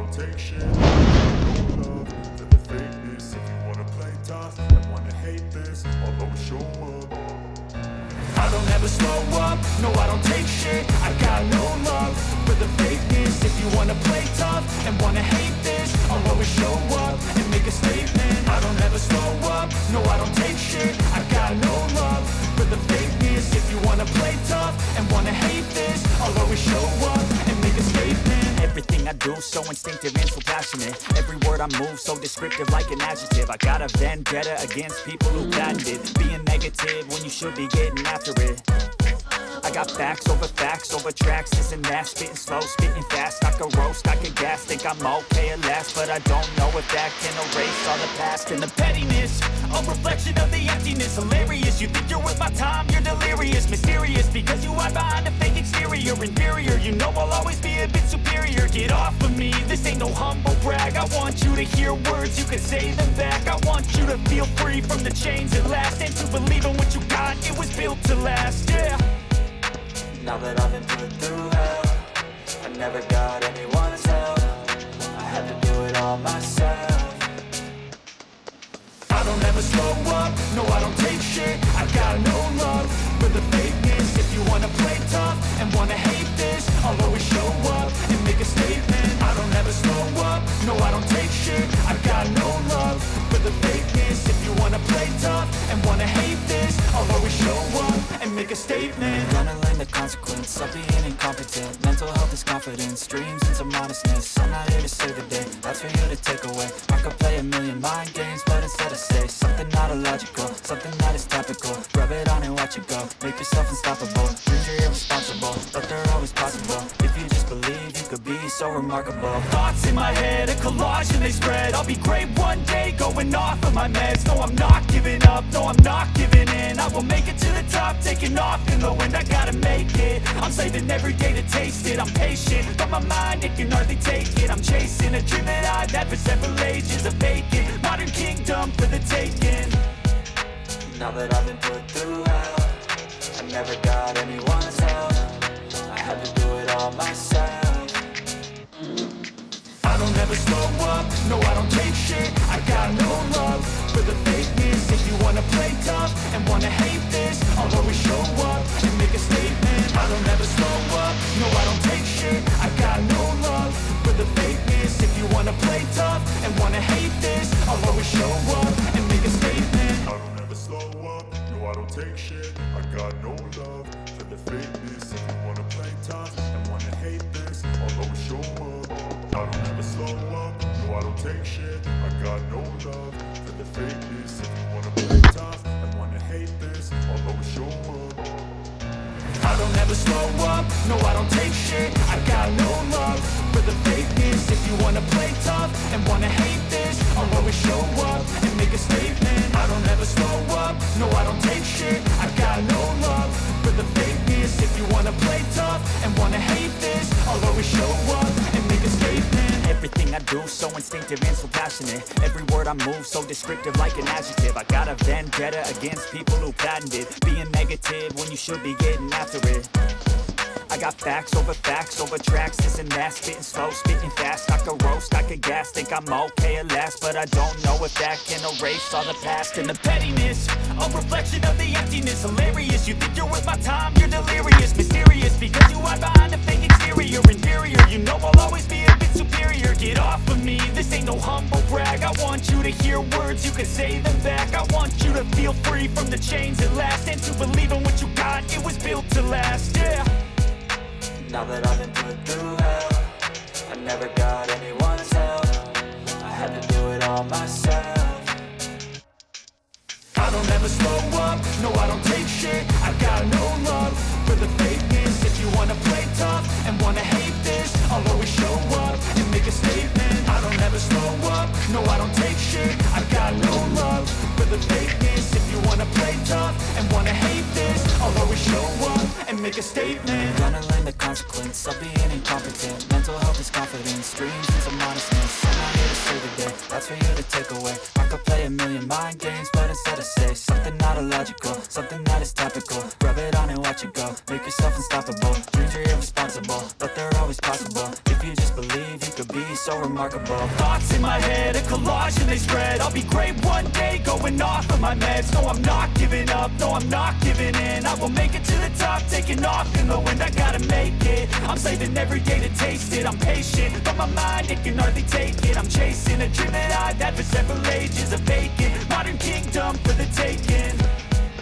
don't take shit. I got no love for the fakeness. If you wanna play tough and wanna hate this, I'll always show up. I don't ever slow up, no I don't take shit. I got no love for the fakeness. If you wanna play tough and wanna hate this, I'll always show up and make a statement. I don't ever slow up, no I don't take shit. I got no love for the fakeness. If you wanna play tough and wanna hate this, I'll always show up and make a statement. Everything I do so instinctive and so passionate. Every word I move so descriptive like an adjective. I got a vendetta against people who patented being negative when you should be getting after it. I got facts over tracks, this and that. Spitting slow, spitting fast, I could roast, I could gas. Think I'm okay at last, but I don't know if that can erase all the past. And the pettiness, a reflection of the emptiness. Hilarious, you think you're worth my time, you're delirious. Mysterious, because you hide behind a fake exterior. Inferior, you know I'll always be a bit superior. Get off of me, this ain't no humble brag. I want you to hear words, you can say them back. I want you to feel free from the chains at last, and to believe in what you got, it was built to last, yeah. Now that I've been put through hell, I never got anyone's help. I had to do it all myself. I don't ever slow up, no I don't take shit. I got no love for the fakeness. If you wanna play tough and wanna hate this, I'll always show up and make a statement. I don't ever slow up, no I don't take shit. I got no love for the fakeness. If you wanna play tough and wanna hate this, I'll always show up and make a statement. Gonna learn the consequence of being incompetent. Mental health is confidence, dreams into modestness. I'm not here to save the day, that's for you to take away. I could play a million mind games, but instead I say something not illogical, something that is topical. Rub it on and watch it go, make yourself unstoppable. Dreams are irresponsible, but they're always possible. If you just believe, you could be so remarkable. Thoughts in my head, a collage and they spread. I'll be great one day, going off of my meds. No, I'm not giving up, no, I'm not giving in. I will make it to the top, taking off in the wind. I gotta make it, I'm saving every day to taste it. I'm patient, but my mind, it can hardly take it. I'm chasing a dream that I've had for several ages. A vacant, modern kingdom for the taking. Now that I've been put through hell, I never got anyone's help. I had to do it all myself. I don't ever slow up, no I don't take shit. I got no love for the fakeness. If you wanna play tough and wanna hate this, I'll always show up and make a statement. I don't ever slow up, no I don't take shit. I got no love for the fakeness. If you wanna play tough and wanna hate this, I'll always show up and make a statement. I don't ever slow up, no I don't take shit. I got no love for the fakeness. If you wanna play tough and wanna hate this, I'll always show up. I don't ever slow up, no I don't take shit. I got no love for the fakeness. If you wanna play tough and wanna hate this, I'll always show up. I don't ever slow up, no I don't take shit. I got no love for the fakeness. If you wanna play tough and wanna hate this, I'll always show up and make a statement. I don't ever slow up, no I don't take shit. I got no love for the fakeness. If you wanna play tough and wanna hate this, I'll always show up and make a statement. Everything I do so instinctive and so passionate. Every word I move so descriptive like an adjective. I got a vendetta against people who patented being negative when you should be getting after it. I got facts over tracks, this and that. Spitting slow, spitting fast, I could roast, I could gas. Think I'm okay at last, but I don't know if that can erase all the past. And the pettiness, a reflection of the emptiness. Hilarious, you think you're worth my time, you're delirious. Mysterious, because you hide behind a fake exterior. Inferior, you know I'll always be a bit superior. Get off of me, this ain't no humble brag. I want you to hear words, you can say them back. I want you to feel free from the chains at last, and to believe in what you got, it was built to last, yeah. Now that I've been put through hell, I never got anyone's help. I had to do it all myself. I don't ever slow up, no I don't take shit. I got no love for the fakeness. If you wanna play tough and wanna hate this, I'll always show up and make a statement. I don't ever slow up, no I don't take shit. I got no love for the fakeness. If you wanna play tough and wanna hate this, I'll always show up and make a statement. Gonna learn the consequence of being incompetent. Mental health is confidence, dreams into modestness. I'm not here to save the day, that's for you to take away. I could play a million mind games, but instead I say something not illogical, something that is topical. Rub it on and watch it go, make yourself unstoppable. Dreams are irresponsible, but they're always possible. If you just believe, you could be so remarkable. remarkable. Thoughts in my head, a collage and they spread. I'll be great one day, going off of my meds. No, I'm not giving up, no, I'm not giving in. I will make it to the top, taking off in the wind. I gotta make it, I'm saving every day to taste it. I'm patient, but my mind, it can hardly take it. I'm chasing a dream that I've had for several ages, a vacant